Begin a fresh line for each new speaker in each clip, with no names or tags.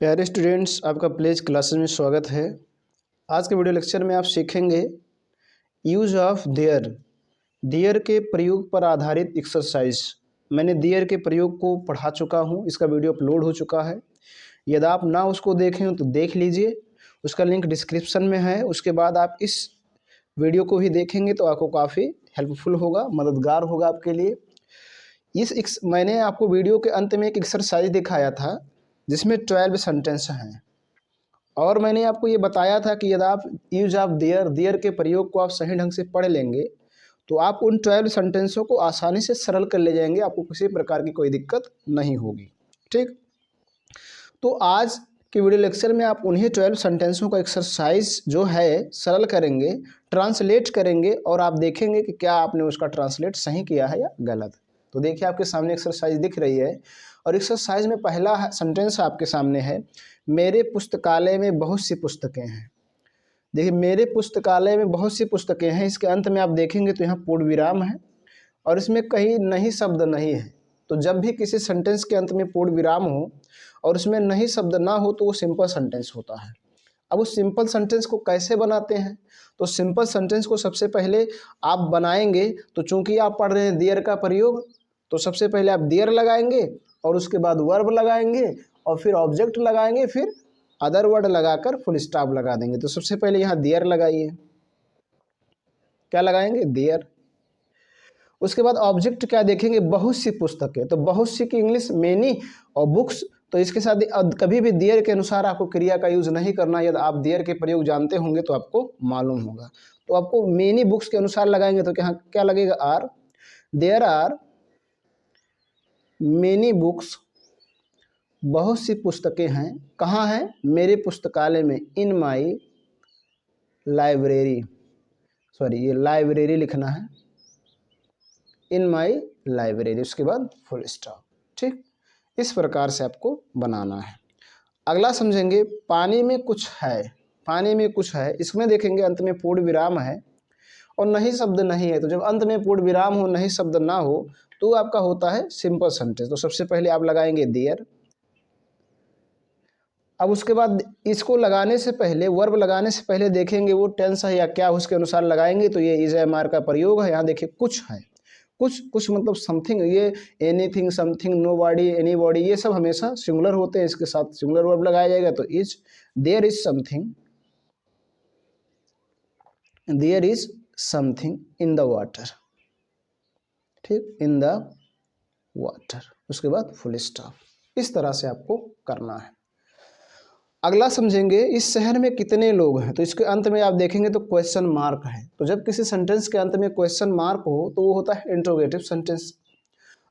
प्यारे स्टूडेंट्स, आपका pledge classes में स्वागत है। आज के वीडियो लेक्चर में आप सीखेंगे यूज ऑफ देयर के प्रयोग पर आधारित एक्सरसाइज। मैंने देयर के प्रयोग को पढ़ा चुका हूँ, इसका वीडियो अपलोड हो चुका है। यदि आप ना उसको देखें हो तो देख लीजिए, उसका लिंक डिस्क्रिप्शन में है। उसके बाद आप इस वीडियो को भी देखेंगे तो आपको काफ़ी हेल्पफुल होगा, मददगार होगा आपके लिए। मैंने आपको वीडियो के अंत में एक एक्सरसाइज दिखाया था जिसमें 12 सेंटेंस हैं, और मैंने आपको ये बताया था कि यदि आप यूज ऑफ देयर के प्रयोग को आप सही ढंग से पढ़ लेंगे तो आप उन 12 सेंटेंसों को आसानी से सरल कर ले जाएंगे, आपको किसी प्रकार की कोई दिक्कत नहीं होगी। ठीक, तो आज के वीडियो लेक्चर में आप उन्हीं 12 सेंटेंसों का एक्सरसाइज जो है सरल करेंगे, ट्रांसलेट करेंगे, और आप देखेंगे कि क्या आपने उसका ट्रांसलेट सही किया है या गलत। तो देखिए, आपके सामने एक्सरसाइज दिख रही है, और एक्सरसाइज में पहला सेंटेंस आपके सामने है, मेरे पुस्तकालय में बहुत सी पुस्तकें हैं। देखिए, मेरे पुस्तकालय में बहुत सी पुस्तकें हैं, इसके अंत में आप देखेंगे तो यहाँ पूर्ण विराम है और इसमें कहीं नहीं शब्द नहीं है। तो जब भी किसी सेंटेंस के अंत में पूर्ण विराम हो और उसमें नहीं शब्द ना हो तो वो सिंपल सेंटेंस होता है। अब उस सिंपल सेंटेंस को कैसे बनाते हैं, तो सिंपल सेंटेंस को सबसे पहले आप बनाएंगे, तो चूंकि आप पढ़ रहे हैं देयर का प्रयोग, तो सबसे पहले आप देयर लगाएंगे और उसके बाद वर्ब लगाएंगे और फिर ऑब्जेक्ट लगाएंगे, फिर अदर वर्ड लगाकर फुल स्टॉप लगा देंगे। तो सबसे पहले यहाँ देयर लगाइए, क्या लगाएंगे, देयर। उसके बाद ऑब्जेक्ट क्या देखेंगे, बहुत सी पुस्तकें, तो बहुत सी की इंग्लिश मेनी, और बुक्स, तो इसके साथ कभी भी देयर के अनुसार आपको क्रिया का यूज नहीं करना। यदि आप देयर के प्रयोग जानते होंगे तो आपको मालूम होगा। तो आपको मेनी बुक्स के अनुसार लगाएंगे तो क्या लगेगा, R. There are many books, बहुत सी पुस्तकें हैं। कहाँ हैं, मेरे पुस्तकालय में, इन माई लाइब्रेरी, सॉरी ये लाइब्रेरी लिखना है, इन माई लाइब्रेरी, उसके बाद फुल स्टॉप। ठीक, इस प्रकार से आपको बनाना है। अगला समझेंगे, पानी में कुछ है। पानी में कुछ है, इसमें देखेंगे अंत में पूर्ण विराम है और नहीं शब्द नहीं है। तो जब अंत में पूर्ण विराम हो, नहीं शब्द ना हो, तो आपका होता है सिंपल सेंटेंस। तो सबसे पहले आप लगाएंगे देयर। अब उसके बाद इसको लगाने से पहले, वर्ब लगाने से पहले देखेंगे वो टेंस है या क्या, उसके अनुसार लगाएंगे। तो ये इज एम आर का प्रयोग है। यहाँ देखिए कुछ है, कुछ मतलब समथिंग, ये एनीथिंग, समथिंग, नोबॉडी, एनीबॉडी, ये सब हमेशा सिंगुलर होते हैं, इसके साथ सिंगुलर वर्ब लगाया जाएगा। तो is, there is something, there is something in the water. ठीक, इन द वाटर, उसके बाद फुल स्टॉप। इस तरह से आपको करना है। अगला समझेंगे, इस शहर में कितने लोग हैं। तो इसके अंत में आप देखेंगे तो क्वेश्चन मार्क है। तो जब किसी सेंटेंस के अंत में क्वेश्चन मार्क हो तो वो होता है इंट्रोगेटिव सेंटेंस।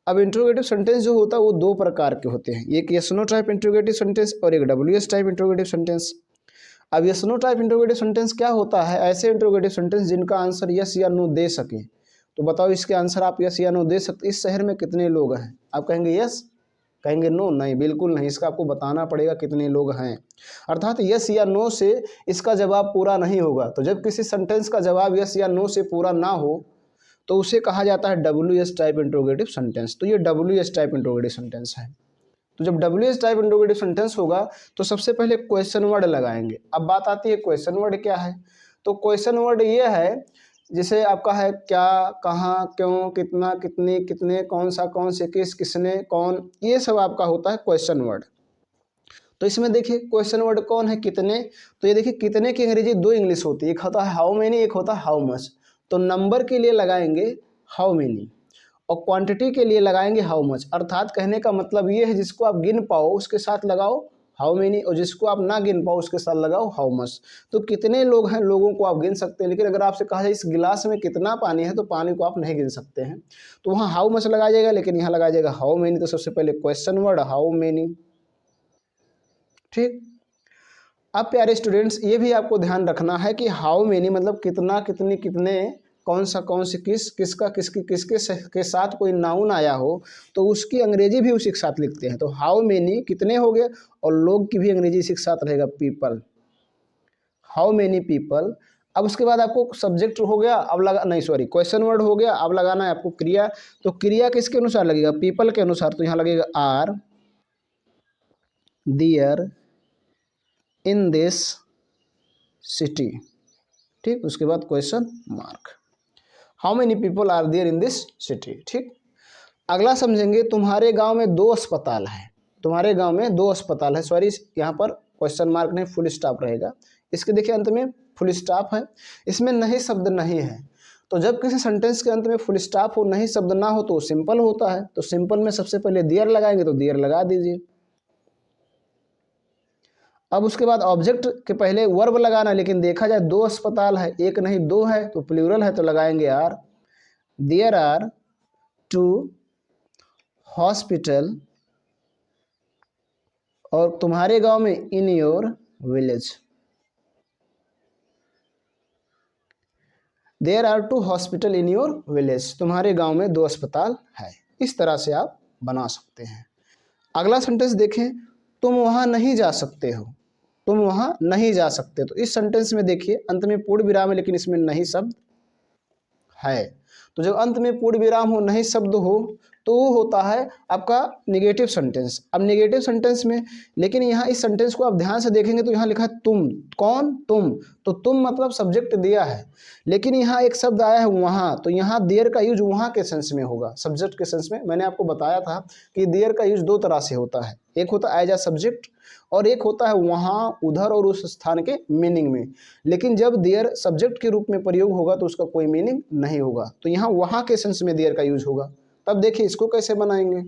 अब इंट्रोगेटिव सेंटेंस जो होता है वो दो प्रकार के होते हैं, एक yes no type interrogative sentence और एक डब्ल्यूएस टाइप इंट्रोगेटिव सेंटेंस। अब yes no type interrogative sentence क्या होता है, ऐसे इंट्रोगेटिव सेंटेंस जिनका आंसर यस या नो दे सके। तो बताओ, इसके आंसर आप यस या नो दे सकते। इस शहर में कितने लोग हैं, आप कहेंगे यस, कहेंगे नो, नहीं, बिल्कुल नहीं, इसका आपको बताना पड़ेगा कितने लोग हैं। अर्थात यस या नो से इसका जवाब पूरा नहीं होगा। तो जब किसी सेंटेंस का जवाब यस या नो से पूरा ना हो तो उसे कहा जाता है W S type interrogative sentence. तो ये W S type interrogative sentence है। तो जब W S type interrogative sentence होगा तो सबसे पहले क्वेश्चन वर्ड लगाएंगे। अब बात आती है क्वेश्चन वर्ड क्या है। तो क्वेश्चन वर्ड ये है, जैसे आपका है क्या, कहाँ, क्यों, कितना, कितने, कितने, कौन सा, कौन से, किस, किसने, कौन, ये सब आपका होता है क्वेश्चन वर्ड। तो इसमें देखिए क्वेश्चन वर्ड कौन है, कितने। तो ये देखिए, कितने की अंग्रेजी दो इंग्लिश होती है, एक होता है हाउ मेनी, एक होता है हाउ मच। तो नंबर के लिए लगाएंगे हाउ मेनी और क्वांटिटी के लिए लगाएंगे हाउ मच। अर्थात कहने का मतलब ये है, जिसको आप गिन पाओ उसके साथ लगाओ हाउ मेनी, और जिसको आप ना गिन पाओ उसके साथ लगाओ हाउ मच। तो कितने लोग हैं, लोगों को आप गिन सकते हैं, लेकिन अगर आपसे कहा जाए इस गिलास में कितना पानी है तो पानी को आप नहीं गिन सकते हैं। तो वहाँ हाउ मच लगाया जाएगा, लेकिन यहाँ लगाया जाएगा हाउ मेनी। तो सबसे पहले क्वेश्चन वर्ड हाउ मेनी। ठीक, अब प्यारे स्टूडेंट्स, ये भी आपको ध्यान रखना है कि हाउ मेनी मतलब कितना, कितनी, कितने, कौन सा, कौन से, किस, किसका, किसकी, किसके के साथ कोई नाउन आया हो तो उसकी अंग्रेजी भी उसी के साथ लिखते हैं। तो हाउ मेनी कितने हो गए, और लोग की भी अंग्रेजी इसी के साथ रहेगा, पीपल, हाउ मेनी पीपल। अब उसके बाद आपको सब्जेक्ट हो गया, अब लगा, नहीं सॉरी, क्वेश्चन वर्ड हो गया। अब लगाना है आपको क्रिया। तो क्रिया किसके अनुसार लगेगा, पीपल के अनुसार। तो यहाँ लगेगा are, there, in this city, ठीक। उसके बाद question mark, how many people are there in this city, ठीक। अगला समझेंगे, तुम्हारे गांव में 2 अस्पताल है, तुम्हारे गांव में 2 अस्पताल है, सॉरी यहाँ पर क्वेश्चन मार्क नहीं फुल स्टॉप रहेगा, इसके देखिए अंत में फुल स्टॉप है, इसमें नहीं शब्द नहीं है। तो जब किसी सेंटेंस के अंत में फुल स्टॉप हो नहीं शब्द ना हो तो सिंपल होता है, तो सिंपल में सबसे पहले देयर लगाएंगे तो देयर लगा दीजिए। अब उसके बाद ऑब्जेक्ट के पहले वर्ब लगाना, लेकिन देखा जाए 2 अस्पताल है, एक नहीं 2 है, तो प्लूरल है तो लगाएंगे आर, देयर आर 2 हॉस्पिटल, और तुम्हारे गांव में in your village, there are 2 hospital in your village, तुम्हारे गांव में 2 अस्पताल है। इस तरह से आप बना सकते हैं। अगला सेंटेंस देखें, तुम वहां नहीं जा सकते हो, तुम वहां नहीं जा सकते, तो इस सेंटेंस में देखिए अंत में पूर्ण विराम है, लेकिन इसमें नहीं शब्द है। तो जब अंत में पूर्ण विराम हो नहीं शब्द हो तो वो होता है आपका नेगेटिव सेंटेंस। अब नेगेटिव सेंटेंस में, लेकिन यहाँ इस सेंटेंस को आप ध्यान से देखेंगे तो यहाँ लिखा है तुम, कौन, तुम, तो तुम मतलब सब्जेक्ट दिया है, लेकिन यहाँ एक शब्द आया है वहाँ, तो यहाँ देयर का यूज वहाँ के सेंस में होगा, सब्जेक्ट के सेंस में। मैंने आपको बताया था कि देयर का यूज 2 तरह से होता है, एक होता है एज अ सब्जेक्ट और एक होता है वहाँ, उधर और उस स्थान के मीनिंग में। लेकिन जब देयर सब्जेक्ट के रूप में प्रयोग होगा तो उसका कोई मीनिंग नहीं होगा, तो यहाँ वहाँ के सेंस में देयर का यूज होगा। तब देखिए इसको कैसे बनाएंगे।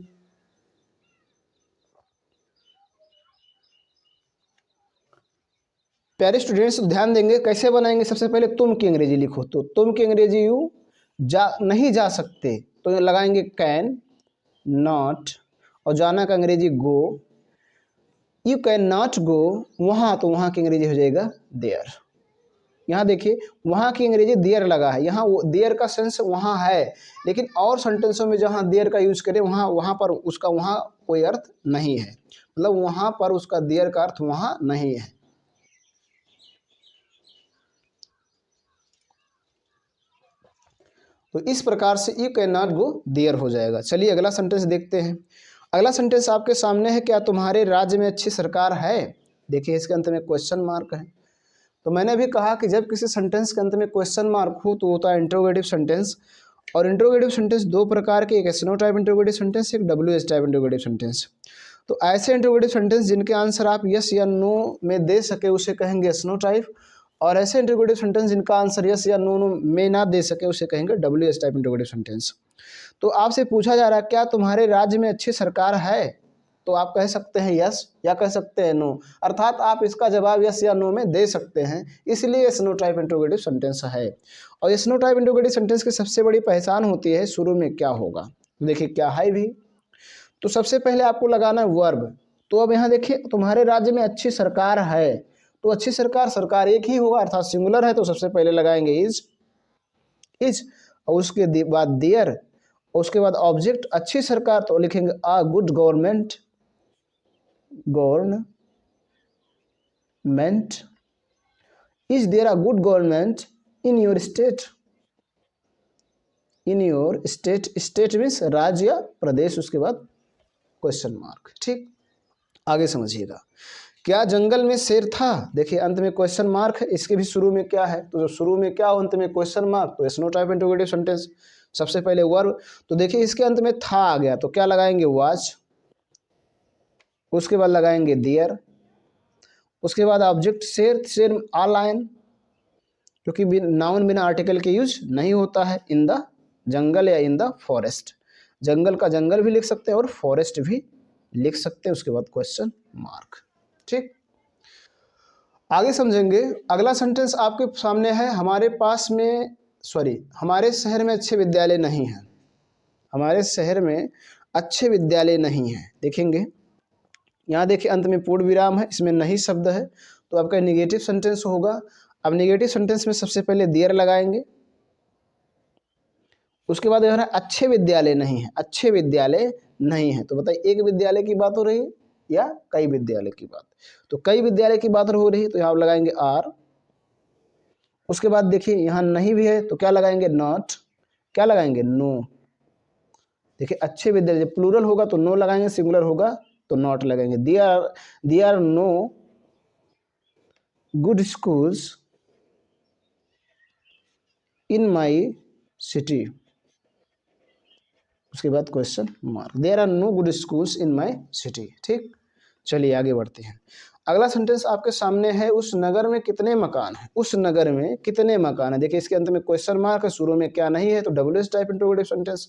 प्यारे स्टूडेंट्स ध्यान देंगे कैसे बनाएंगे। सबसे पहले तुम की अंग्रेजी लिखो, तो तुम की अंग्रेजी यू नहीं जा सकते तो लगाएंगे कैन नॉट, और जाना का अंग्रेजी गो, यू कैन नॉट गो वहाँ, तो वहाँ की अंग्रेजी हो जाएगा देयर। यहाँ देखिए वहाँ की अंग्रेजी देयर लगा है, यहाँ देयर का सेंस वहाँ है, लेकिन और सेंटेंसों में जहाँ देयर का यूज करें वहाँ पर उसका वहाँ कोई अर्थ नहीं है, मतलब वहाँ पर उसका देयर का अर्थ वहाँ नहीं है। तो इस प्रकार से you can not go there हो जाएगा। चलिए अगला सेंटेंस देखते हैं। अगला सेंटेंस आपके सामने है, क्या तुम्हारे राज्य में अच्छी सरकार है। देखिए इसके अंत में क्वेश्चन मार्क है। तो मैंने अभी कहा कि जब किसी सेंटेंस के अंत में क्वेश्चन मार्क हो तो होता है इंट्रोगेटिव सेंटेंस, और इंट्रोगेटिव सेंटेंस 2 प्रकार के, एक yes no type interrogative sentence, एक WH टाइप इंट्रोगेटिव सेंटेंस। तो ऐसे इंट्रोगेटिव सेंटेंस जिनके आंसर आप यस या नो में दे सके उसे कहेंगे एस नो टाइप, और ऐसे इंट्रोगेटिव सेंटेंस जिनका आंसर यस या नो में ना दे सके उसे कहेंगे WH टाइप इंट्रोगेटिव सेंटेंस। तो आपसे पूछा जा रहा है क्या तुम्हारे राज्य में अच्छी सरकार है, तो आप कह सकते हैं यस या कह सकते हैं नो, अर्थात आप इसका जवाब यस या नो में दे सकते हैं, इसलिए yes no type interrogative sentence है। और yes no type interrogative sentence की सबसे बड़ी पहचान होती है शुरू में क्या होगा। देखिए क्या है भी, तो सबसे पहले आपको लगाना है वर्ब। तो अब यहाँ देखिए तुम्हारे राज्य में अच्छी सरकार है, तो अच्छी सरकार, सरकार एक ही होगा अर्थात सिंगुलर है, तो सबसे पहले लगाएंगे इज, और उसके बाद देयर, और उसके बाद ऑब्जेक्ट अच्छी सरकार, तो लिखेंगे a good government, is there a good government in your state, state means राज्य या प्रदेश, उसके बाद क्वेश्चन मार्क। ठीक, आगे समझिएगा। क्या जंगल में शेर था, देखिए अंत में क्वेश्चन मार्क है, इसके भी शुरू में क्या है, तो जो शुरू में क्या हो अंत में क्वेश्चन मार्क, तो yes no type interrogative sentence. सबसे पहले वर्ब, तो देखिए इसके अंत में था आ गया, तो क्या लगाएंगे वाज, उसके बाद लगाएंगे देयर, उसके बाद ऑब्जेक्ट शेर, शेर आ लायन, क्योंकि नाउन बिना आर्टिकल के यूज नहीं होता है, इन द जंगल या इन द फॉरेस्ट, जंगल का जंगल भी लिख सकते हैं और फॉरेस्ट भी लिख सकते हैं, उसके बाद क्वेश्चन मार्क। ठीक, आगे समझेंगे। अगला सेंटेंस आपके सामने है, हमारे शहर में अच्छे विद्यालय नहीं हैं, हमारे शहर में अच्छे विद्यालय नहीं हैं। देखेंगे यहाँ देखिए अंत में पूर्ण विराम है, इसमें नहीं शब्द है, तो आपका नेगेटिव सेंटेंस होगा। अब नेगेटिव सेंटेंस में सबसे पहले देयर लगाएंगे, उसके बाद यहाँ अच्छे विद्यालय नहीं है, अच्छे विद्यालय नहीं है, तो बताइए एक विद्यालय की बात हो रही है या कई विद्यालय की बात, तो कई विद्यालय की बात हो रही है, तो यहाँ लगाएंगे आर। उसके बाद देखिए यहाँ नहीं भी है, तो क्या लगाएंगे नॉट, क्या लगाएंगे नो। देखिए अच्छे विद्यालय, जब प्लूरल होगा तो नो लगाएंगे, सिंगुलर होगा तो नॉट लगाएंगे। There no good schools in my city. उसके बाद question mark. There are no good schools in my city. ठीक, चलिए आगे बढ़ते हैं। अगला सेंटेंस आपके सामने है, उस नगर में कितने मकान हैं। उस नगर में कितने मकान हैं। देखिए इसके अंत में क्वेश्चन मार्क है, शुरू में क्या नहीं है, तो WH टाइप इंट्रोगेटिव सेंटेंस।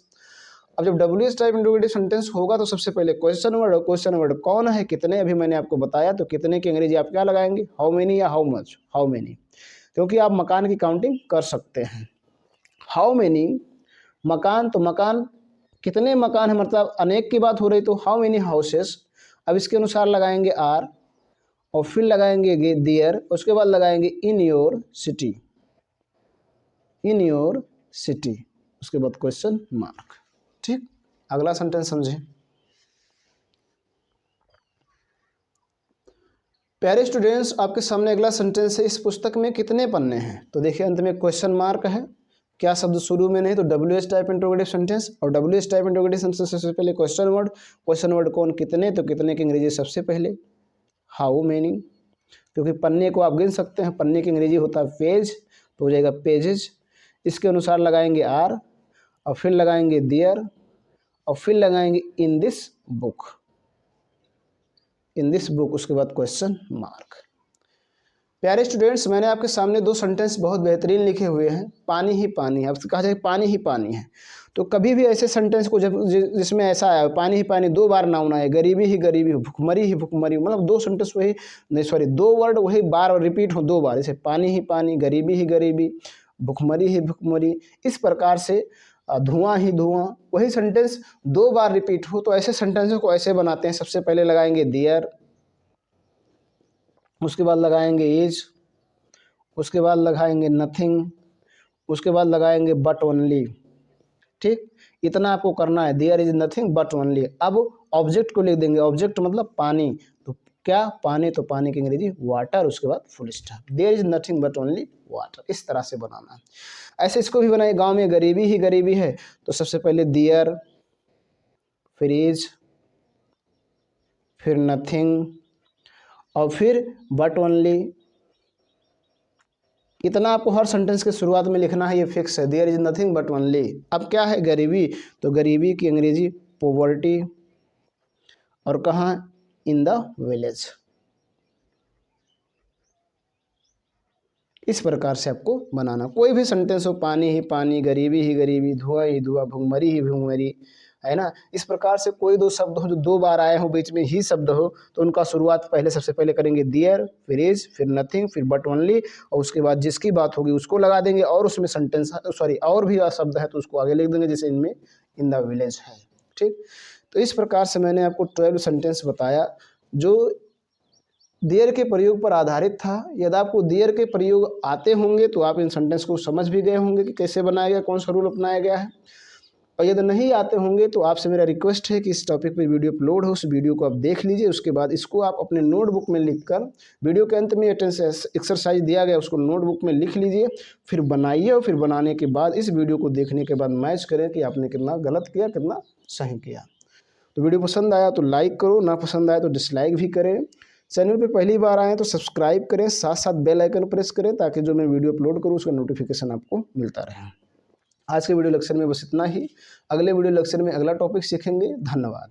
अब जब WH टाइप इंट्रोगेटिव सेंटेंस होगा तो सबसे पहले क्वेश्चन वर्ड, और क्वेश्चन वर्ड कौन है, कितने। अभी मैंने आपको बताया, तो कितने की अंग्रेजी आप क्या लगाएंगे, हाउ मेनी या हाउ मच, हाउ मेनी, क्योंकि आप मकान की काउंटिंग कर सकते हैं। हाउ मेनी मकान, तो मकान कितने मकान है, मतलब अनेक की बात हो रही, तो हाउ मेनी हाउसेस। अब इसके अनुसार लगाएंगे आर, और फिर लगाएंगे देयर, उसके बाद लगाएंगे in your city, in your city, उसके बाद क्वेश्चन मार्क। ठीक, अगला सेंटेंस समझे। प्यारे स्टूडेंट्स, आपके सामने अगला सेंटेंस है, इस पुस्तक में कितने पन्ने हैं। तो देखिए अंत में क्वेश्चन मार्क है, क्या शब्द शुरू में नहीं, तो WH टाइप इंट्रोगेटिव सेंटेंस, और WH टाइप इंट्रोगेटिव सेंटेंस सबसे पहले क्वेश्चन वर्ड, क्वेश्चन वर्ड कौन, कितने, तो कितने की अंग्रेजी सबसे पहले हाउ मेनी, क्योंकि पन्ने को आप गिन सकते हैं, पन्ने की अंग्रेजी होता है पेज, तो हो जाएगा पेजेज। इसके अनुसार लगाएंगे आर, और फिर लगाएंगे देयर, और फिर लगाएंगे in this book, in this book, उसके बाद क्वेश्चन मार्क। प्यारे स्टूडेंट्स, मैंने आपके सामने दो सेंटेंस बहुत बेहतरीन लिखे हुए हैं, पानी ही पानी है। अब कहा जाए पानी ही पानी है, तो कभी भी ऐसे सेंटेंस को जब जिसमें ऐसा आया पानी ही पानी, दो बार नाउन आए, गरीबी ही गरीबी, भुखमरी ही भुखमरी, मतलब दो सेंटेंस वही नहीं, सॉरी, दो वर्ड वही बार रिपीट हो दो बार, जैसे पानी ही पानी, गरीबी ही गरीबी, भुखमरी ही भुखमरी, इस प्रकार से धुआं ही धुआं, वही सेंटेंस दो बार रिपीट हो, तो ऐसे सेंटेंसों को ऐसे बनाते हैं। सबसे पहले लगाएंगे देयर, उसके बाद लगाएंगे इज, उसके बाद लगाएंगे नथिंग, उसके बाद लगाएंगे बट ओनली। ठीक, इतना आपको करना है, there is nothing but only. अब ऑब्जेक्ट को लिख देंगे, ऑब्जेक्ट मतलब पानी, तो क्या पानी, तो पानी की अंग्रेजी वाटर, उसके बाद full stop, there is nothing but only water, इस तरह से बनाना है। ऐसे इसको भी बनाए, गांव में गरीबी ही गरीबी है, तो सबसे पहले देयर, फिर इज, फिर नथिंग, और फिर बट ओनली। इतना आपको हर सेंटेंस के शुरुआत में लिखना है, ये फिक्स है, there is nothing but only. अब क्या है गरीबी, तो गरीबी की अंग्रेजी पॉवर्टी, और कहाँ, इन द विलेज। इस प्रकार से आपको बनाना, कोई भी सेंटेंस हो, पानी ही पानी, गरीबी ही गरीबी, धुआं ही धुआं, भुखमरी ही भुखमरी, है ना। इस प्रकार से कोई दो शब्द हो जो दो बार आए हो, बीच में ही शब्द हो, तो उनका शुरुआत पहले सबसे पहले करेंगे देयर, फिर इज, फिर नथिंग, फिर बट ओनली, और उसके बाद जिसकी बात होगी उसको लगा देंगे, और उसमें सेंटेंस, सॉरी, और भी शब्द है तो उसको आगे लिख देंगे, जैसे इनमें इन द विलेज है। ठीक, तो इस प्रकार से मैंने आपको 12 सेंटेंस बताया जो देयर के प्रयोग पर आधारित था। यदि आपको देयर के प्रयोग आते होंगे तो आप इन सेंटेंस को समझ भी गए होंगे कि कैसे बनाया गया, कौन सा रूल अपनाया गया है। और यदि नहीं आते होंगे तो आपसे मेरा रिक्वेस्ट है कि इस टॉपिक पे वीडियो अपलोड हो, उस वीडियो को आप देख लीजिए, उसके बाद इसको आप अपने नोटबुक में लिखकर, वीडियो के अंत में अटेंडेंस एक्सरसाइज दिया गया उसको नोटबुक में लिख लीजिए, फिर बनाइए, और फिर बनाने के बाद इस वीडियो को देखने के बाद मैच करें कि आपने कितना गलत किया, कितना सही किया। तो वीडियो पसंद आया तो लाइक करो, ना पसंद आया तो डिसलाइक भी करें। चैनल पे पहली बार आए तो सब्सक्राइब करें, साथ साथ बेल आइकन प्रेस करें, ताकि जो मैं वीडियो अपलोड करूँ उसका नोटिफिकेशन आपको मिलता रहे। आज के वीडियो लेक्चर में बस इतना ही। अगले वीडियो लेक्चर में अगला टॉपिक सीखेंगे। धन्यवाद।